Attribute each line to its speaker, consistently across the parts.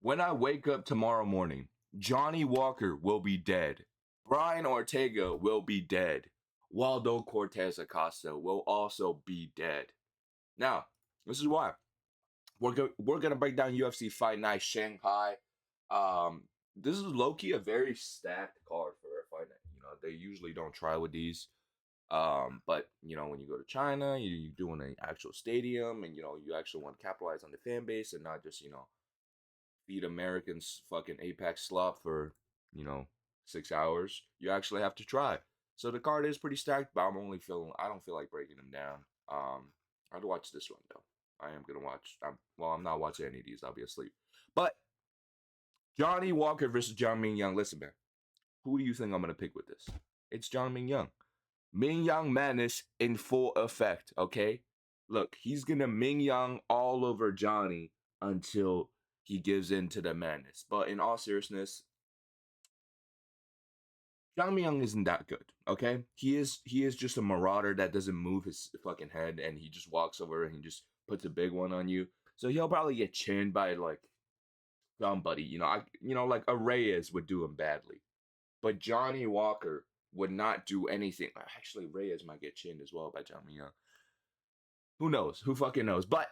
Speaker 1: When I wake up tomorrow morning, Johnny Walker will be dead. Brian Ortega will be dead. Waldo Cortez Acosta will also be dead. Now, this is why we're gonna break down UFC Fight Night Shanghai. Um, this is low key a very stacked card for a fight night. They usually don't try with these. But when you go to China, you're doing an actual stadium, and you actually want to capitalize on the fan base and not just feed Americans fucking Apex slop for, you know, 6 hours. You actually have to try. So the card is pretty stacked, but I don't feel like breaking them down. I'd watch this one though. I am gonna watch. I'm not watching any of these. I'll be asleep. But Johnny Walker versus John MingYang. Listen, man. Who do you think I'm gonna pick with this? It's John MingYang. MingYang madness in full effect. Okay, look, he's gonna MingYang all over Johnny until he gives in to the madness. But in all seriousness, Zhang Myung isn't that good. Okay, he is just a marauder that doesn't move his fucking head, and he just walks over and he just puts a big one on you. So he'll probably get chinned by like somebody. Like a Reyes would do him badly, but Johnny Walker would not do anything. Actually, Reyes might get chinned as well by Zhang Myung. Who knows? Who fucking knows? But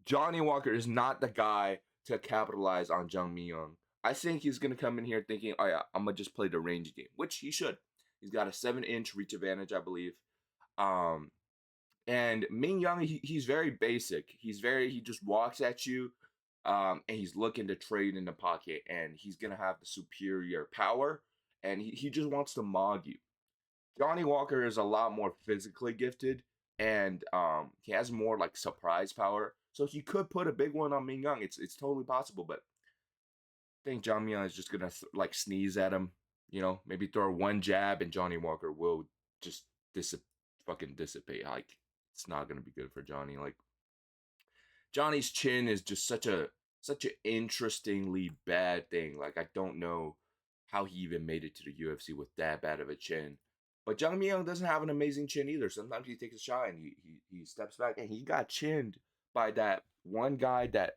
Speaker 1: Johnny Walker is not the guy to capitalize on Zhang Myung. I think he's gonna come in here thinking, "Oh yeah, I'm gonna just play the range game," which he should. He's got a 7-inch reach advantage, I believe. Um, and Ming Yang, he's very basic. He just walks at you, and he's looking to trade in the pocket, and he's gonna have the superior power, and he just wants to mog you. Johnny Walker is a lot more physically gifted, and he has more like surprise power. So he could put a big one on Ming Yang. It's totally possible, but I think John Mian is just gonna like sneeze at him. Maybe throw one jab, and Johnny Walker will just fucking dissipate. Like it's not gonna be good for Johnny. Like Johnny's chin is just such an interestingly bad thing. Like I don't know how he even made it to the UFC with that bad of a chin. But Jang Myung doesn't have an amazing chin either. Sometimes he takes a shot and he steps back, and he got chinned by that one guy that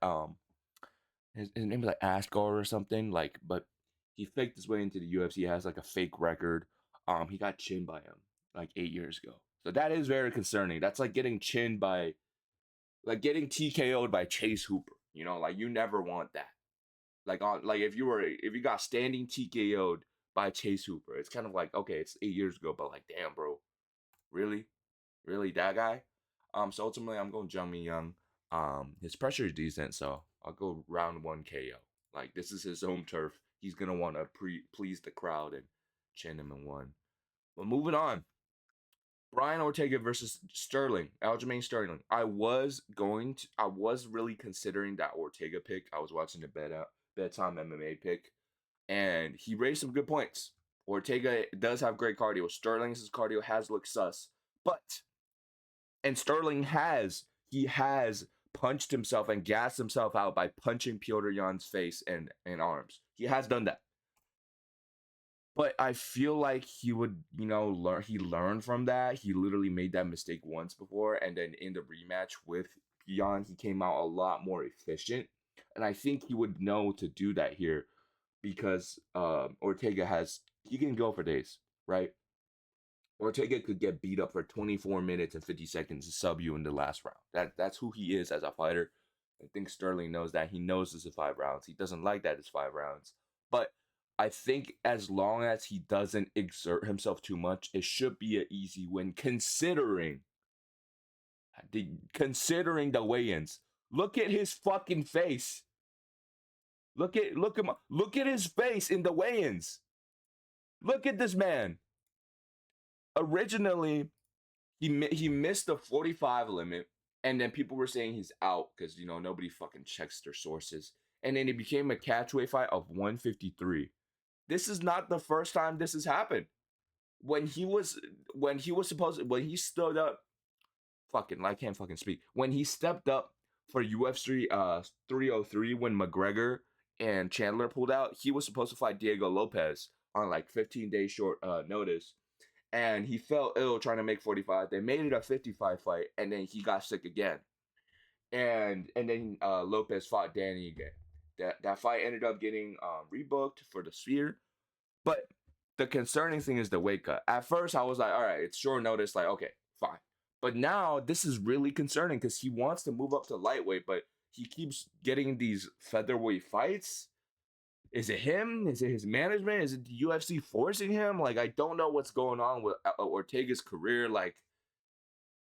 Speaker 1: his name is like Ascar or something. Like, but he faked his way into the UFC. He has like a fake record. He got chinned by him like 8 years ago. So that is very concerning. That's like getting chinned by, like getting TKO'd by Chase Hooper. Like you never want that. Like if you got standing TKO'd by Chase Hooper, it's kind of like, okay, it's 8 years ago, but like damn, bro, really, really that guy. So ultimately, I'm going Jung Mi Young. His pressure is decent, so I'll go round 1 KO. Like this is his home turf. He's gonna want to please the crowd and chin him in one. But moving on, Brian Ortega versus Aljamain Sterling. I was really considering that Ortega pick. I was watching the bedtime MMA pick, and he raised some good points. Ortega does have great cardio. Sterling's cardio has looked sus, but Sterling he has punched himself and gassed himself out by punching Piotr Jan's face and arms. He has done that. But I feel like he would, learn. He learned from that. He literally made that mistake once before, and then in the rematch with Jan, he came out a lot more efficient. And I think he would know to do that here because Ortega he can go for days, right? Ortega could get beat up for 24 minutes and 50 seconds to sub you in the last round. That's who he is as a fighter. I think Sterling knows that. He knows this is 5 rounds. He doesn't like that it's 5 rounds. But I think as long as he doesn't exert himself too much, it should be an easy win considering the weigh-ins. Look at his fucking face. Look at his face in the weigh-ins. Look at this man. Originally, he missed the 45 limit, and then people were saying he's out because nobody fucking checks their sources. And then it became a catchweight fight of 153. This is not the first time this has happened. When he stood up, I can't fucking speak. When he stepped up for UFC 303 when McGregor and Chandler pulled out, he was supposed to fight Diego Lopez on like 15-day short notice. And he fell ill trying to make 45. They made it a 55 fight, and then he got sick again. And then Lopez fought Danny again. That fight ended up getting rebooked for the Sphere. But the concerning thing is the weight cut. At first, I was like, all right, it's short notice. Like, okay, fine. But now this is really concerning because he wants to move up to lightweight, but he keeps getting these featherweight fights. Is it him? Is it his management? Is it the UFC forcing him? Like, I don't know what's going on with Ortega's career. Like,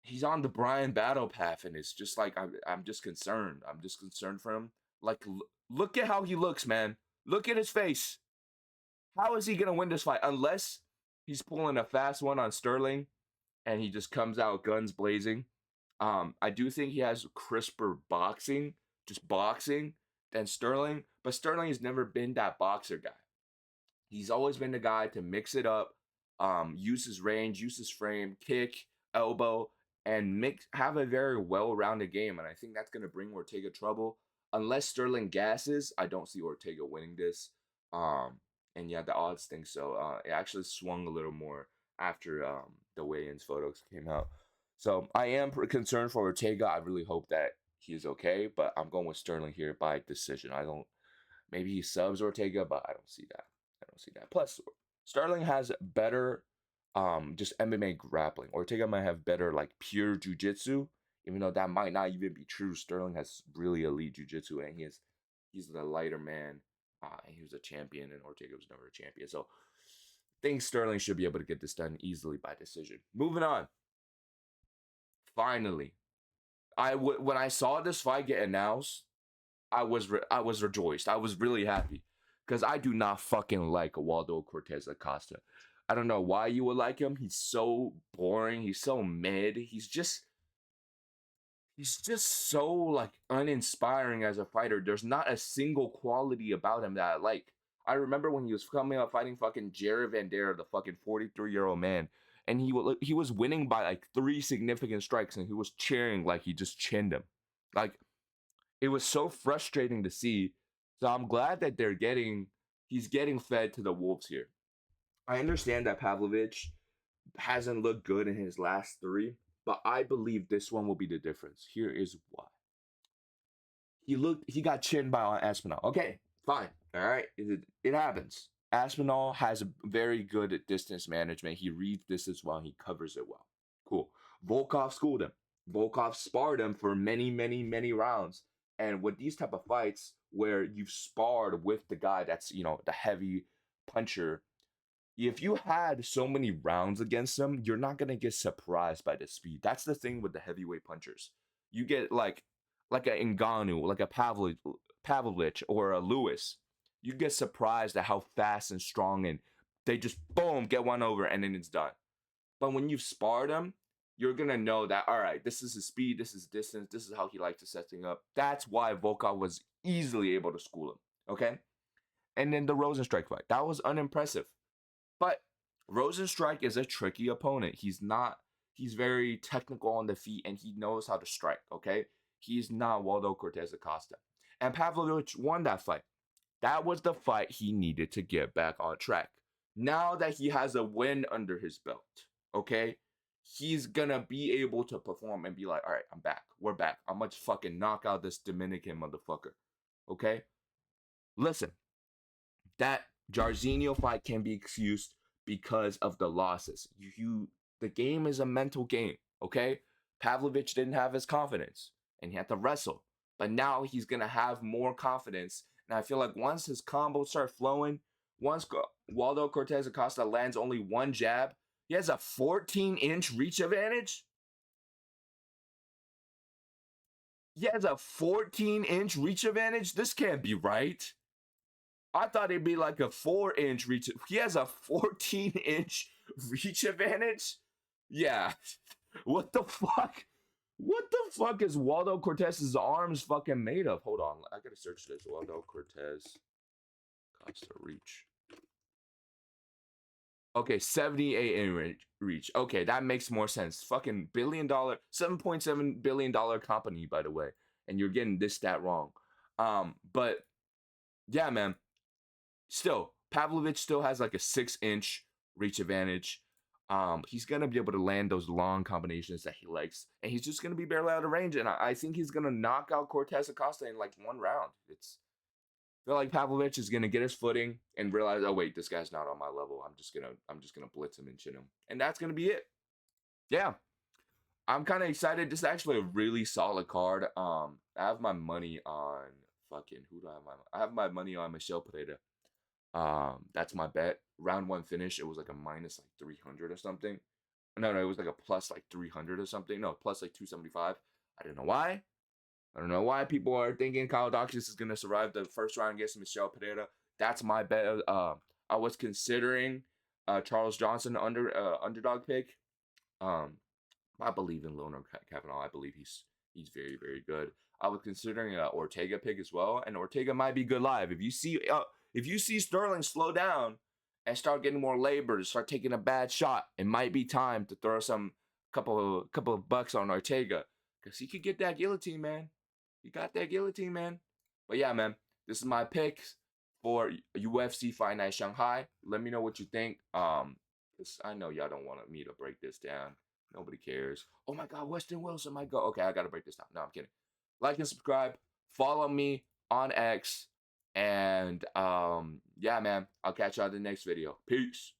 Speaker 1: he's on the Brian battle path, and it's just like I'm just concerned. I'm just concerned for him. Like, look at how he looks, man. Look at his face. How is he gonna win this fight unless he's pulling a fast one on Sterling and he just comes out guns blazing? I do think he has crisper boxing, just boxing, than Sterling, but Sterling has never been that boxer guy. He's always been the guy to mix it up, use his range, use his frame, kick, elbow, and have a very well-rounded game. And I think that's gonna bring Ortega trouble. Unless Sterling gasses, I don't see Ortega winning this. And yeah, the odds think so. It actually swung a little more after the weigh-ins photos came out. So I am concerned for Ortega. I really hope that he is okay, but I'm going with Sterling here by decision. I don't. Maybe he subs Ortega, but I don't see that. I don't see that. Plus, Sterling has better, just MMA grappling. Ortega might have better like pure jujitsu, even though that might not even be true. Sterling has really elite jujitsu, and he's the lighter man. And he was a champion, and Ortega was never a champion. So, I think Sterling should be able to get this done easily by decision. Moving on. Finally, when I saw this fight get announced, I was rejoiced. I was really happy because I do not fucking like Waldo Cortez Acosta. I don't know why you would like him. He's so boring. He's so mid. He's just so like uninspiring as a fighter. There's not a single quality about him that I like. I remember when he was coming up fighting fucking Jared Vanderaa, the fucking 43-year-old man, and he was winning by like 3 significant strikes, and he was cheering like he just chinned him. Like, it was so frustrating to see. So I'm glad that he's getting fed to the wolves here. I understand that Pavlovich hasn't looked good in his last 3, but I believe this one will be the difference. Here is why. He got chinned by Aspinall. Okay, fine. All right, it happens. Aspinall has a very good distance management. He reads distance well. He covers it well. Cool. Volkov schooled him. Volkov sparred him for many, many, many rounds. And with these type of fights where you've sparred with the guy that's, the heavy puncher, if you had so many rounds against him, you're not going to get surprised by the speed. That's the thing with the heavyweight punchers. You get like a Ngannou, like a Pavlovich or a Lewis. You get surprised at how fast and strong, and they just, boom, get one over, and then it's done. But when you've sparred him, you're going to know that, all right, this is his speed, this is distance, this is how he likes to set things up. That's why Volkov was easily able to school him, okay? And then the Rosenstrike fight. That was unimpressive. But Rosenstrike is a tricky opponent. He's very technical on the feet, and he knows how to strike, okay? He's not Waldo Cortez Acosta. And Pavlovich won that fight. That was the fight he needed to get back on track. Now that he has a win under his belt, okay? He's gonna be able to perform and be like, all right, I'm back. We're back. I'm gonna fucking knock out this Dominican motherfucker, okay? Listen, that Jairzinho fight can be excused because of the losses. The game is a mental game, okay? Pavlovich didn't have his confidence, and he had to wrestle. But now he's going to have more confidence. And I feel like once his combos start flowing, once Waldo Cortez Acosta lands only one jab, he has a 14-inch reach advantage. He has a 14-inch reach advantage? This can't be right. I thought it'd be like a 4-inch reach. He has a 14-inch reach advantage? Yeah. What the fuck? What the fuck is Waldo Cortez's arms fucking made of? Hold on. I gotta search this. Waldo Cortez Costa reach. Okay, 78 in reach. Okay, that makes more sense. Fucking $7.7 billion company, by the way. And you're getting this stat wrong. But yeah, man. Still, Pavlovich still has like a 6-inch reach advantage. He's gonna be able to land those long combinations that he likes, and he's just gonna be barely out of range. And I think he's gonna knock out Cortez Acosta in like 1 round. feel like Pavlovich is gonna get his footing and realize, oh wait, this guy's not on my level. I'm just gonna blitz him and chin him, and that's gonna be it. Yeah, I'm kind of excited. This is actually a really solid card. I have my money on fucking who do I have my? I have my money on Michelle Pereira. That's my bet. Round one finish, it was like a minus like 300 or something. No, it was like a plus like 300 or something. No, plus like 275. I don't know why. I don't know why people are thinking Kyle Dawkins is gonna survive the first round against Michelle Pereira. That's my bet. I was considering Charles Johnson underdog pick. Um, I believe in Leonard Kavanaugh. I believe he's very very good. I was considering Ortega pick as well, and Ortega might be good live. If you see Sterling slow down and start getting more labor, start taking a bad shot, it might be time to throw some couple of bucks on Ortega because he could get that guillotine, man. He got that guillotine, man. But yeah, man, this is my picks for UFC Fight Night Shanghai. Let me know what you think. 'Cause I know y'all don't want me to break this down. Nobody cares. Oh my God, Weston Wilson might go. Okay, I gotta break this down. No, I'm kidding. Like and subscribe. Follow me on X. And yeah, man, I'll catch you on the next video. Peace.